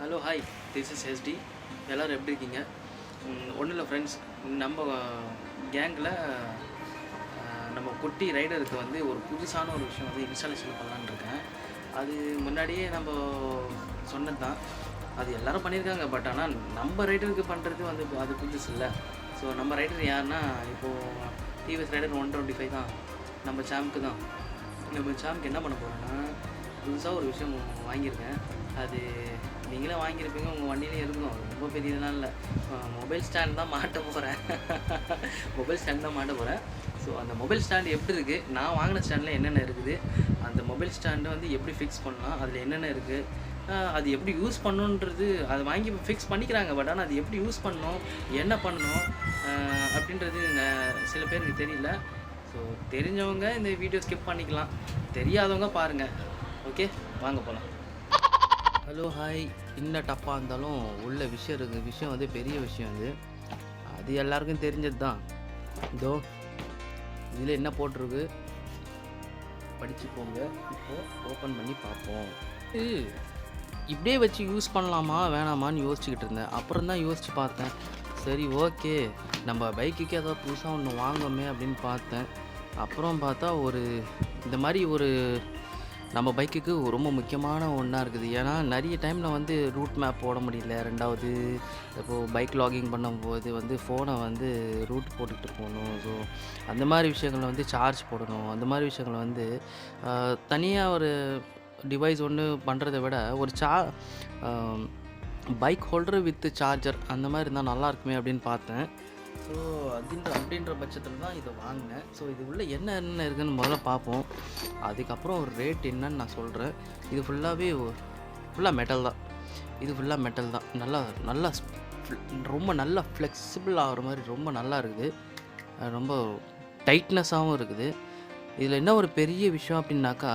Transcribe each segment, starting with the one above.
Hello hi, this is ST. எல்லோரும் எப்படி இருக்கீங்க? ஒன்றும் இல்லை ஃப்ரெண்ட்ஸ், நம்ம கேங்கில் நம்ம குட்டி ரைடருக்கு வந்து ஒரு புதுசான ஒரு விஷயம் வந்து இன்ஸ்டாலேஷன் பண்ணலான்னு இருக்கேன். அது முன்னாடியே நம்ம சொன்னது தான், அது எல்லோரும் பண்ணியிருக்காங்க. பட் ஆனால் நம்ம ரைடருக்கு பண்ணுறது வந்து அது புதுசு இல்லை. ஸோ நம்ம ரைடர் யாருன்னா, இப்போது டிவிஎஸ் ரைடர் 125 தான் நம்ம சாம்க்கு தான். நம்ம சாம்க்கு என்ன பண்ண போகிறோன்னா, புதுசாக ஒரு விஷயம் வாங்கியிருக்கேன். அது நீங்களே வாங்கியிருப்பீங்க, உங்கள் வண்டியிலே இருக்கும். ரொம்ப பெரியதெல்லாம் இல்லை, மொபைல் ஸ்டாண்ட் தான் மாட்ட போகிறேன். மொபைல் ஸ்டாண்ட் தான் மாட்ட போகிறேன். ஸோ அந்த மொபைல் ஸ்டாண்ட் எப்படி இருக்குது, நான் வாங்கின ஸ்டாண்டில் என்னென்ன இருக்குது, அந்த மொபைல் ஸ்டாண்டை வந்து எப்படி ஃபிக்ஸ் பண்ணலாம், அதில் என்னென்ன இருக்குது, அது எப்படி யூஸ் பண்ணணுன்றது, அதை வாங்கி ஃபிக்ஸ் பண்ணிக்கிறாங்க. பட் ஆனால் அது எப்படி யூஸ் பண்ணணும், என்ன பண்ணணும் அப்படின்றது சில பேருக்கு தெரியல. ஸோ தெரிஞ்சவங்க இந்த வீடியோ ஸ்கிப் பண்ணிக்கலாம், தெரியாதவங்க பாருங்கள். ஓகே, வாங்க போகலாம். Hello hi. என்ன டப்பாக இருந்தாலும் உள்ள விஷயம் இருக்குது. விஷயம் வந்து பெரிய விஷயம். அது எல்லாருக்கும் தெரிஞ்சது தான். இதோ இதில் என்ன போட்டிருக்கு படிச்சுக்கோங்க. இப்போது ஓப்பன் பண்ணி பார்ப்போம். இப்படியே வச்சு யூஸ் பண்ணலாமா வேணாமான்னு யோசிச்சுக்கிட்டு இருந்தேன். அப்புறம் தான் யோசித்து பார்த்தேன், சரி ஓகே நம்ம பைக்குக்கு ஏதாவது புதுசாக ஒன்று வாங்கோமே அப்படின்னு பார்த்தேன். அப்புறம் பார்த்தா இந்த மாதிரி நம்ம பைக்குக்கு ரொம்ப முக்கியமான ஒன்றா இருக்குது. ஏன்னா நிறைய டைமில் வந்து ரூட் மேப் போட முடியல. ரெண்டாவது இப்போது பைக் லாகிங் பண்ணும்போது வந்து ஃபோனை வந்து ரூட் போட்டுக்கிட்டு போகணும். ஸோ அந்த மாதிரி விஷயங்களை வந்து சார்ஜ் போடணும். அந்த மாதிரி விஷயங்களை வந்து தனியாக ஒரு டிவைஸ் ஒன்று பண்ணுறதை விட ஒரு பைக் ஹோல்டர் வித் சார்ஜர் அந்த மாதிரி இருந்தால் நல்லாயிருக்குமே அப்படின்னு பார்த்தேன். ஸோ அப்படின்ற பட்சத்தில் தான் இதை வாங்கினேன். ஸோ இது உள்ள என்ன இருக்குதுன்னு முதல்ல பார்ப்போம். அதுக்கப்புறம் ஒரு ரேட் என்னன்னு நான் சொல்கிறேன். இது ஃபுல்லாக மெட்டல் தான். இது ஃபுல்லாக மெட்டல் தான். நல்லா ரொம்ப நல்லா ஃப்ளெக்சிபிள் ஆகிற மாதிரி ரொம்ப நல்லா இருக்குது. ரொம்ப டைட்னஸாகவும் இருக்குது. இதில் என்ன ஒரு பெரிய விஷயம் அப்படின்னாக்கா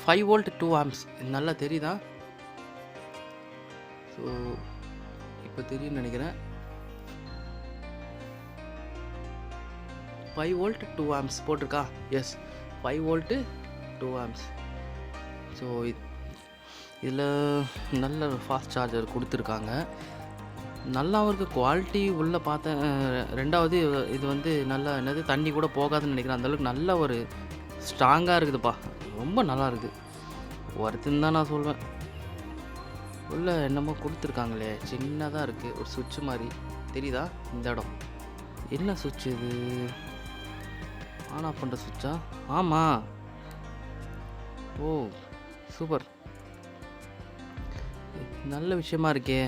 5 வோல்ட் 2 ஆம்ப்ஸ். இது நல்லா தெரியுதா? ஸோ இப்போ தெரியும்னு நினைக்கிறேன். 5 வோல்ட் 2 ஆம்ப்ஸ் போட்டிருக்கா? Yes, 5 volt 2 amps. ஸோ இதில் நல்ல ஃபாஸ்ட் சார்ஜர் கொடுத்துருக்காங்க. நல்லாவும் இருக்குது. குவாலிட்டி உள்ளே பார்த்தேன். ரெண்டாவது இது வந்து நல்லா தண்ணி கூட போகாதுன்னு நினைக்கிறேன். அந்தளவுக்கு நல்ல ஒரு ஸ்ட்ராங்காக இருக்குதுப்பா. ரொம்ப நல்லா இருக்குது. ஒருத்தன் தான் நான் சொல்வேன். உள்ளே என்னமோ கொடுத்துருக்காங்களே, சின்னதாக இருக்குது, ஒரு சுவிட்ச் மாதிரி தெரியுதா? இந்த இடம் என்ன சுவிட்ச் இது? ஆன் ஆஃப் பண்ணுற சுவிட்சா? ஆமாம். ஓ சூப்பர், நல்ல விஷயமா இருக்கே.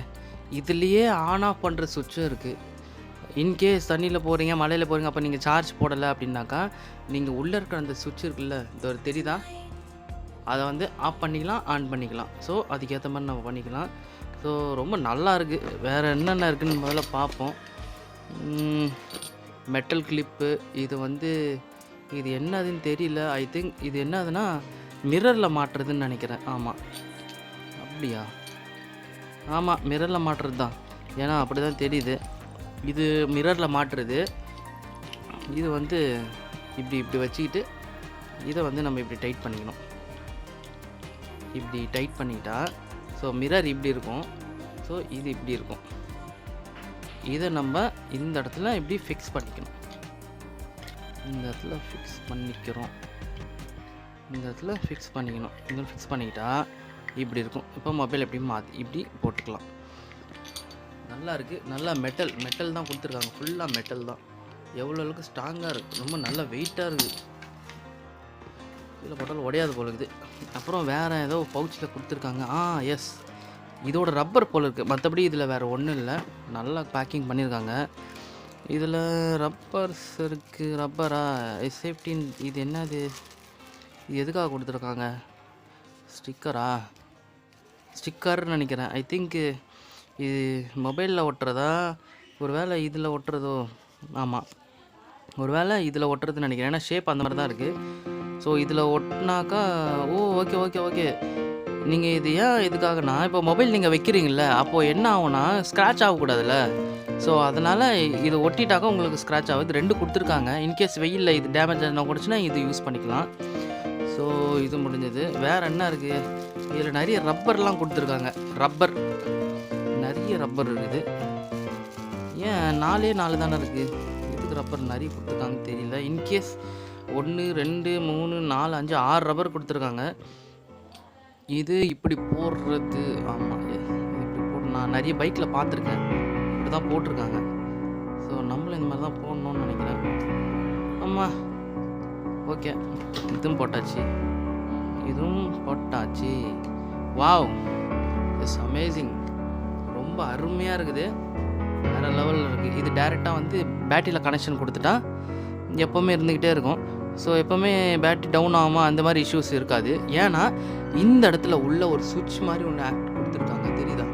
இதுலேயே ஆன் ஆஃப் பண்ணுற சுவிட்சும் இருக்குது. இன்கேஸ் தண்ணியில் போகிறீங்க, மலையில் போகிறீங்க, அப்போ நீங்கள் சார்ஜ் போடலை அப்படின்னாக்கா நீங்கள் உள்ளே இருக்கிற அந்த சுவிட்ச் இருக்குல்ல, இது தெரியுதா? அதை வந்து ஆஃப் பண்ணிக்கலாம், ஆன் பண்ணிக்கலாம். ஸோ அதுக்கேற்ற மாதிரி நம்ம பண்ணிக்கலாம். ஸோ ரொம்ப நல்லா இருக்குது. வேறு என்னென்ன இருக்குதுன்னு முதல்ல பார்ப்போம். Metal clip. இது என்னதுன்னு தெரியல. ஐ திங்க் இது என்னதுன்னா மிரரில் மாட்டுறதுன்னு நினைக்கிறேன். ஆமாம், அப்படியா? ஆமாம், மிரரில் மாட்டுறது தான். ஏன்னா அப்படி தான் தெரியுது. இது மிரரில் மாட்டுறது. இது வந்து இப்படி வச்சுக்கிட்டு இதை வந்து நம்ம இப்படி டைட் பண்ணிக்கணும். இப்படி டைட் பண்ணிக்கிட்டா ஸோ மிரர் இப்படி இருக்கும். ஸோ இது இப்படி இருக்கும். இதை நம்ம இந்த இடத்துல இப்படி ஃபிக்ஸ் பண்ணிக்கணும். இந்த இடத்துல ஃபிக்ஸ் பண்ணிக்கணும். இங்கே ஃபிக்ஸ் பண்ணிக்கிட்டா இப்படி இருக்கும். இப்போ மொபைல் எப்படி மாற்றி இப்படி போட்டுக்கலாம். நல்லா இருக்குது. நல்லா மெட்டல் தான் கொடுத்துருக்காங்க. ஃபுல்லாக மெட்டல் தான். எவ்வளோ அளவுக்கு ஸ்ட்ராங்காக இருக்குது. ரொம்ப நல்லா வெயிட்டாக இருக்குது. இதில் போட்டாலும் உடையாது போல இருக்குது. அப்புறம் வேறு ஏதோ பவுச்சில் கொடுத்துருக்காங்க. எஸ், இதோட ரப்பர் போல் இருக்குது. மற்றபடி இதில் வேறு ஒன்றும் இல்லை. நல்லா பேக்கிங் பண்ணியிருக்காங்க. இதில் ரப்பர்ஸ் இருக்குது. ரப்பரா? சேஃப்டின். இது என்னது? இது எதுக்காக கொடுத்துருக்காங்க? ஸ்டிக்கர்னு நினைக்கிறேன். ஐ திங்க் இது மொபைலில் ஒட்டுறதா, ஒரு வேளை இதில் ஒட்டுறதோ? ஆமாம், ஒரு வேளை இதில் ஒட்டுறதுன்னு நினைக்கிறேன். ஏன்னா ஷேப் அந்த மாதிரி தான் இருக்குது. ஸோ இதில் ஒட்டினாக்கா ஓகே. நீங்கள் இது ஏன் எதுக்காகனா, இப்போ மொபைல் நீங்கள் வைக்கிறீங்கள, அப்போது என்ன ஆகும்னா ஸ்க்ராட்ச் ஆகக்கூடாதுல்ல. ஸோ அதனால் இது ஒட்டிட்டாக்கா உங்களுக்கு ஸ்க்ராட்ச் ஆகுது. 2 கொடுத்துருக்காங்க. இன்கேஸ் வெயிலில் இது டேமேஜ் ஆகினா கொடுச்சுன்னா இது யூஸ் பண்ணிக்கலாம். ஸோ இது முடிஞ்சது. வேறு என்ன இருக்குது? இதில் நிறைய ரப்பர்லாம் கொடுத்துருக்காங்க. ரப்பர் நிறைய ரப்பர் இருக்குது. ஏன் 4 தானே இருக்குது, எதுக்கு ரப்பர் நிறைய கொடுத்துருக்காங்கன்னு தெரியல. இன்கேஸ் 1 2 3 4 5 6 ரப்பர் கொடுத்துருக்காங்க. இது இப்படி போடுறது, ஆமாம் இப்படி போட்டு நான் நிறைய பைக்கில் பார்த்துருக்கேன், இப்படி தான் போட்டிருக்காங்க. ஸோ நம்மளும் இந்த மாதிரி தான் போடணும்னு நினைக்கிறேன். ஆமாம், ஓகே, இதுவும் போட்டாச்சு, இதுவும் போட்டாச்சு. வாவ், இட்ஸ் அமேசிங், ரொம்ப அருமையாக இருக்குது, வேறு லெவலில் இருக்குது. இது டேரெக்டாக வந்து பேட்டரியில் கனெக்ஷன் கொடுத்துட்டா எப்போவுமே இருந்துக்கிட்டே இருக்கும். ஸோ எப்போவுமே பேட்டரி டவுன் ஆகாமல் அந்த மாதிரி இஷ்யூஸ் இருக்காது. ஏன்னா இந்த இடத்துல உள்ள ஒரு சுவிட்ச் மாதிரி ஒன்று கொடுத்துருக்காங்க, தெரியுதா?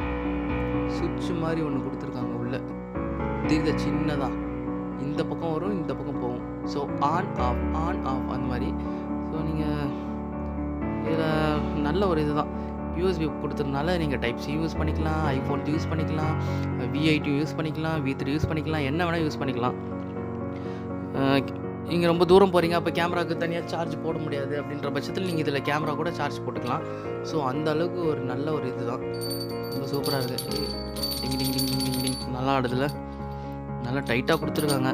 சுவிட்ச் மாதிரி ஒன்று கொடுத்துருக்காங்க உள்ள, தெரியுதா? சின்னதாக இந்த பக்கம் வரும், இந்த பக்கம் போகும். ஸோ ஆன் ஆஃப் அந்த மாதிரி. ஸோ நீங்கள் இதில் நல்ல ஒரு இது தான், யூஎஸ்பி கொடுத்ததுனால நீங்கள் டைப்-C யூஸ் பண்ணிக்கலாம், iPhone யூஸ் பண்ணிக்கலாம், V8 யூஸ் பண்ணிக்கலாம், V3 யூஸ் பண்ணிக்கலாம், என்ன வேணால் யூஸ் பண்ணிக்கலாம். நீங்கள் ரொம்ப தூரம் போகிறீங்க, அப்போ கேமராவுக்கு தனியாக சார்ஜ் போட முடியாது அப்படின்ற பட்சத்தில் நீங்கள் இதில் கேமரா கூட சார்ஜ் போட்டுக்கலாம். ஸோ அந்த அளவுக்கு ஒரு நல்ல ஒரு இது தான், ரொம்ப சூப்பராக இருக்குது. டிங் டிங் டிங் டிங் டிங் நல்லா ஆடுதில், நல்லா டைட்டாக கொடுத்துருக்காங்க.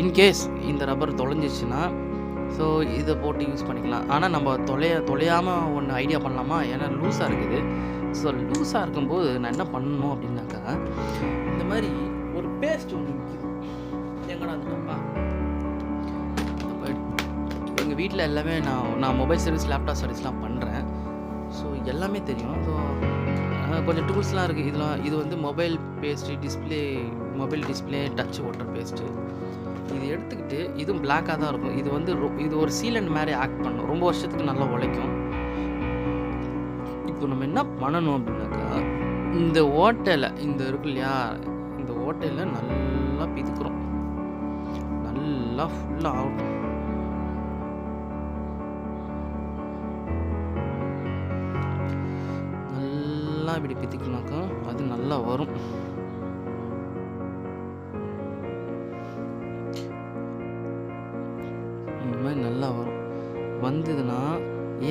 இன்கேஸ் இந்த ரப்பர் தொலைஞ்சிச்சுன்னா ஸோ இதை போட்டு யூஸ் பண்ணிக்கலாம். ஆனால் நம்ம தொலையாமல் ஒன்று ஐடியா பண்ணலாமா? ஏன்னா லூஸாக இருக்குது. ஸோ லூஸாக இருக்கும்போது நான் என்ன பண்ணணும் அப்படின்னாக்கா, இந்த மாதிரி ஒரு பேஸ்ட் ஒன்று விற்கிது. எங்கடா அந்த டப்பா? எங்கள் வீட்டில் எல்லாமே நான் மொபைல் சர்வீஸ், லேப்டாப் சர்வீஸ்லாம் பண்ணுறேன். ஸோ எல்லாமே தெரியும். ஸோ கொஞ்சம் டூல்ஸ்லாம் இருக்குது. இது வந்து mobile paste, mobile display touch water paste. இது எடுத்துக்கிட்டு, இதுவும் பிளாக்காக தான் இருக்கும். இது வந்து இது ஒரு சீலண்ட் மாதிரி ஆக்ட் பண்ணும், ரொம்ப வருஷத்துக்கு நல்லா உழைக்கும். இப்போ நம்ம என்ன பண்ணணும் அப்படின்னாக்கா, இந்த ஓட்டையில் இந்த இருக்கு இல்லையா, இந்த ஓட்டையில் நல்லா பிதுக்குறோம், நல்லா ஃபுல்லாக ஆகட்டும். நல்லா இப்படி பிதிக்குனாக்கா அது நல்லா வரும். இந்த மாதிரி நல்லா வரும். வந்ததுன்னா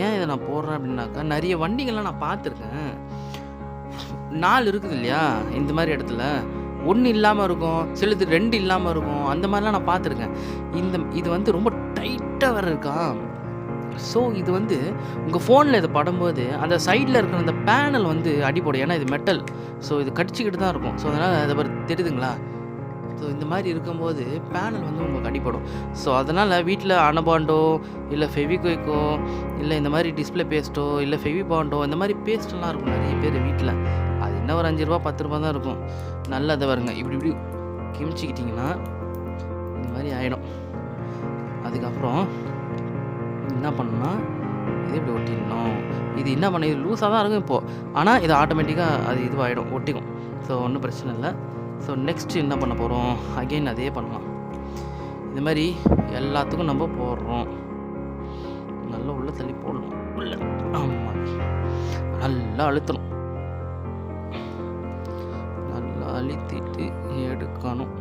ஏன் இதை நான் போடுறேன் அப்படின்னாக்கா, நிறைய வண்டிகள்லாம் நான் பார்த்துருக்கேன், 4 இருக்குது இல்லையா, இந்த மாதிரி இடத்துல 1 இல்லாமல் இருக்கும், சிலது 2 இல்லாமல் இருக்கும், அந்த மாதிரிலாம் நான் பார்த்துருக்கேன். இது வந்து ரொம்ப டைட்டாக வேறு இருக்கா. ஸோ இது வந்து உங்கள் ஃபோனில் இதை படும்போது அந்த சைடில் இருக்கிற அந்த பேனல் வந்து அடிப்படும். ஏன்னா இது மெட்டல், ஸோ இது கடிச்சிக்கிட்டு தான் இருக்கும். ஸோ அதனால் அதை தெரியுதுங்களா? ஸோ இந்த மாதிரி இருக்கும்போது பேனல் வந்து உங்களுக்கு அடிப்படும். ஸோ அதனால் வீட்டில் அனபாண்டோ இல்லை ஃபெவிக்விக்கோ இல்லை இந்த மாதிரி டிஸ்பிளே பேஸ்ட்டோ இல்லை ஃபெவிபாண்டோ இந்த மாதிரி பேஸ்ட்டெல்லாம் இருக்கும் நிறைய பேர் வீட்டில். அது என்ன ஒரு 5 ரூபா 10 ரூபா தான் இருக்கும். நல்லதை வருங்க, இப்படி கிமிச்சிக்கிட்டிங்கன்னா இந்த மாதிரி ஆகிடும். அதுக்கப்புறம் என்ன பண்ணணும்னா, இது இப்படி ஒட்டிடணும். இது என்ன பண்ண, இது லூஸாக தான் இருக்கும் இப்போது, ஆனால் இது ஆட்டோமேட்டிக்காக அது இதுவாகிடும், ஒட்டிக்கும். ஸோ ஒன்றும் பிரச்சனை இல்லை. ஸோ நெக்ஸ்ட்டு என்ன பண்ண போகிறோம், அகெயின் அதே பண்ணலாம். இந்த மாதிரி எல்லாத்துக்கும் நம்ம போடுறோம், நல்லா உள்ளே தள்ளி போடணும். உள்ள ஆமாம், நல்லா அழுத்தணும், நல்லா அழுத்திட்டு எடுக்கணும்.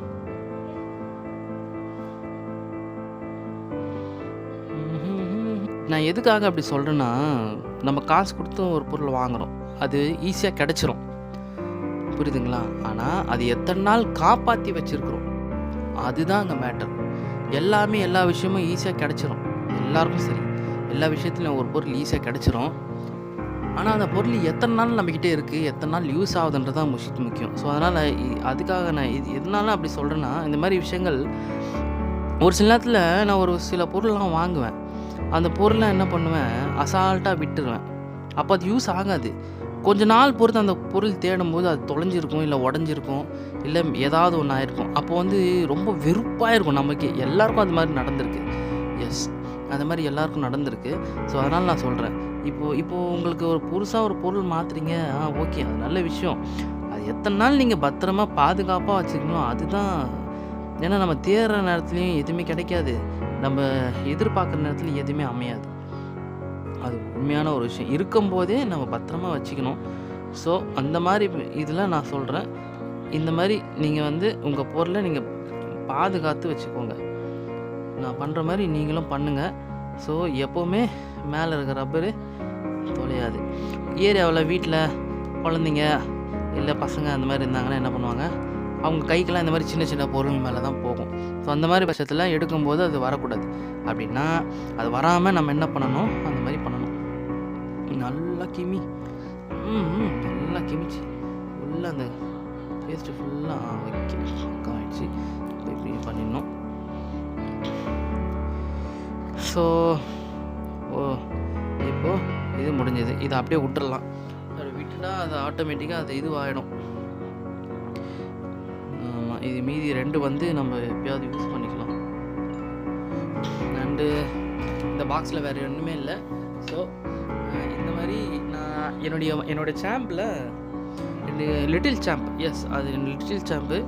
நான் எதுக்காக அப்படி சொல்கிறேன்னா, நம்ம காசு கொடுத்து ஒரு பொருள் வாங்குகிறோம், அது ஈஸியாக கிடச்சிரும், புரியுதுங்களா? ஆனால் அது எத்தனை நாள் காப்பாற்றி வச்சுருக்குறோம், அதுதான் அங்கே மேட்டர். எல்லா விஷயமும் ஈஸியாக கிடச்சிரும், எல்லாருக்கும் சரி, எல்லா விஷயத்துலையும் ஒரு பொருள் ஈஸியாக கிடச்சிரும். ஆனால் அந்த பொருள் எத்தனை நாள் நம்மக்கிட்டே இருக்குது, எத்தனை நாள் யூஸ் ஆகுதுன்றது தான் முக்கியம். ஸோ அதனால் அதுக்காக நான் எதனால அப்படி சொல்கிறேன்னா, இந்த மாதிரி விஷயங்கள் ஒரு சில நேரத்தில் நான் ஒரு சில பொருள்லாம் வாங்குவேன், அந்த பொருளை என்ன பண்ணுவேன், அசால்ட்டாக விட்டுருவேன். அப்போ அது யூஸ் ஆகாது. கொஞ்ச நாள் பொறுத்து அந்த பொருள் தேடும்போது அது தொலைஞ்சிருக்கும், இல்லை உடஞ்சிருக்கும், இல்லை ஏதாவது ஒன்று ஆயிருக்கும். அப்போ வந்து ரொம்ப வெறுப்பாக இருக்கும் நமக்கு. எல்லாருக்கும் அது மாதிரி நடந்திருக்கு. எஸ், அது மாதிரி எல்லாருக்கும் நடந்திருக்கு. ஸோ அதனால் நான் சொல்கிறேன், இப்போது உங்களுக்கு ஒரு புதுசாக ஒரு பொருள் மாற்றுறீங்க, ஓகே, அது நல்ல விஷயம். அது எத்தனை நாள் நீங்கள் பத்திரமா பாதுகாப்பாக வச்சுக்கணும், அதுதான். ஏன்னா நம்ம தேடுற நேரத்துலையும் எதுவுமே கிடைக்காது, நம்ம எதிர்பார்க்குற நேரத்தில் எதுவுமே அமையாது. அது உண்மையான ஒரு விஷயம். இருக்கும்போதே நம்ம பத்திரமா வச்சுக்கணும். ஸோ அந்த மாதிரி இதில் நான் சொல்கிறேன், இந்த மாதிரி நீங்கள் வந்து உங்கள் பொருளை நீங்கள் பாதுகாத்து வச்சுக்கோங்க. நான் பண்ணுற மாதிரி நீங்களும் பண்ணுங்கள். ஸோ எப்போவுமே மேலே இருக்கிற ரப்பரு தொலையாது. ஏரியாவில் வீட்டில் குழந்தைங்க இல்லை பசங்க அந்த மாதிரி இருந்தாங்கன்னா என்ன பண்ணுவாங்க, அவங்க கைக்கெல்லாம் இந்த மாதிரி சின்ன சின்ன பொருள் மேலே தான் போகும். ஸோ அந்த மாதிரி பட்சத்தில் எடுக்கும்போது அது வரக்கூடாது. அப்படின்னா அது வராமல் நம்ம என்ன பண்ணணும், அந்த மாதிரி பண்ணணும். நல்லா கிமி நல்லா கிமிச்சு ஃபுல்லாக அந்த பேஸ்ட்டு ஃபுல்லாக வைக்க பக்கம் ஆகிடுச்சு. இப்படி பண்ணிடணும். ஸோ இப்போது இது முடிஞ்சது. இதை அப்படியே விட்டுடலாம். அதை விட்டுட்டா அது ஆட்டோமேட்டிக்காக அது இதுவாகிடும். ஆமாம், இது மீதி 2 வந்து நம்ம எப்பயாவது யூஸ் பண்ணிக்கலாம். அண்டு இந்த பாக்ஸில் வேறு ஒன்றுமே இல்லை. ஸோ இந்த மாதிரி நான் என்னுடைய சாம்பில் லிட்டில் சாம்ப், அது லிட்டில் சாம்பு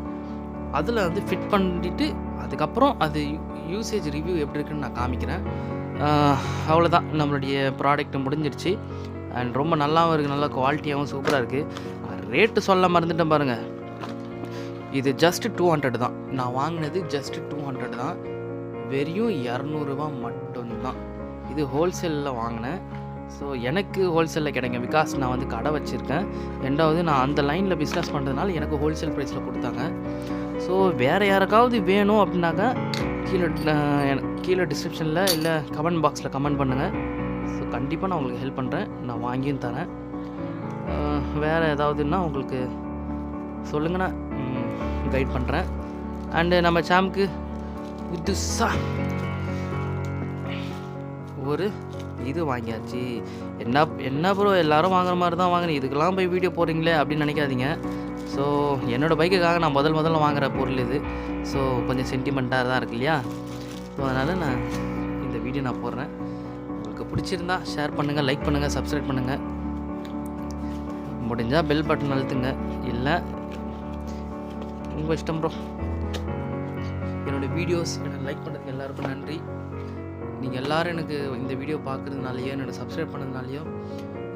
அதில் வந்து ஃபிட் பண்ணிவிட்டு அதுக்கப்புறம் அது யூசேஜ் ரிவ்யூ எப்படி இருக்குன்னு நான் காமிக்கிறேன். அவ்வளோதான், நம்மளுடைய ப்ராடக்ட் முடிஞ்சிருச்சு. அண்ட் ரொம்ப நல்லாவும் இருக்குது, நல்லா குவாலிட்டியாகவும் சூப்பராக இருக்குது. ரேட்டு சொல்ல மறந்துட்டேன் பாருங்கள். இது ஜஸ்ட்டு 200 தான். நான் வாங்கினது ஜஸ்ட்டு 200 தான். வெறும் 200 ரூபா மட்டும்தான். இது ஹோல்சேலில் வாங்கினேன். ஸோ எனக்கு ஹோல்சேலில் கிடைக்கும். பிகாஸ் நான் வந்து கடை வச்சுருக்கேன். 2வது நான் அந்த லைனில் பிஸ்னஸ் பண்ணுறதுனால எனக்கு ஹோல்சேல் ப்ரைஸில் கொடுத்தாங்க. ஸோ வேறு யாருக்காவது வேணும் அப்படின்னாக்கா கீழே டிஸ்கிரிப்ஷனில் இல்லை கமெண்ட் பாக்ஸில் கமெண்ட் பண்ணுங்கள். ஸோ கண்டிப்பாக நான் உங்களுக்கு ஹெல்ப் பண்ணுறேன். நான் வாங்கியும் தரேன். வேறு ஏதாவதுன்னா உங்களுக்கு சொல்லுங்கன்னா கைட் பண்ணுறேன். அண்டு நம்ம சாம்க்கு புதுசாக ஒரு இது வாங்கியாச்சு. என்ன ப்ரோ எல்லாரும் வாங்குற மாதிரி தான் வாங்கினேன், இதுக்கெல்லாம் போய் வீடியோ போடுறீங்களே அப்படின்னு நினைக்காதீங்க. ஸோ என்னோடய பைக்குக்காக நான் முதல்ல வாங்குகிற பொருள் இது. ஸோ கொஞ்சம் சென்டிமெண்ட்டாக தான் இருக்கு இல்லையா? ஸோ அதனால் நான் இந்த வீடியோ நான் போடுறேன். உங்களுக்கு பிடிச்சிருந்தா ஷேர் பண்ணுங்கள், லைக் பண்ணுங்கள், சப்ஸ்கிரைப் பண்ணுங்கள். முடிஞ்சால் பெல் பட்டன் அழுத்துங்க. இல்லை உங்கள் இஷ்டம் ப்ரோ. என்னோடய வீடியோஸ் லைக் பண்ணுறதுக்கு எல்லாருக்கும் நன்றி. நீங்கள் எல்லோரும் எனக்கு இந்த வீடியோ பார்க்குறதுனாலையோ என்னோட சப்ஸ்கிரைப் பண்ணதுனாலையோ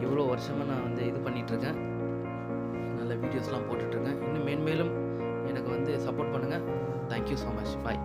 இவ்வளோ வருஷமாக நான் வந்து இது பண்ணிகிட்ருக்கேன். நல்ல வீடியோஸ்லாம் போட்டுட்ருக்கேன். இன்னும் மேன்மேலும் எனக்கு வந்து சப்போர்ட் பண்ணுங்கள். Thank you so much. பாய்.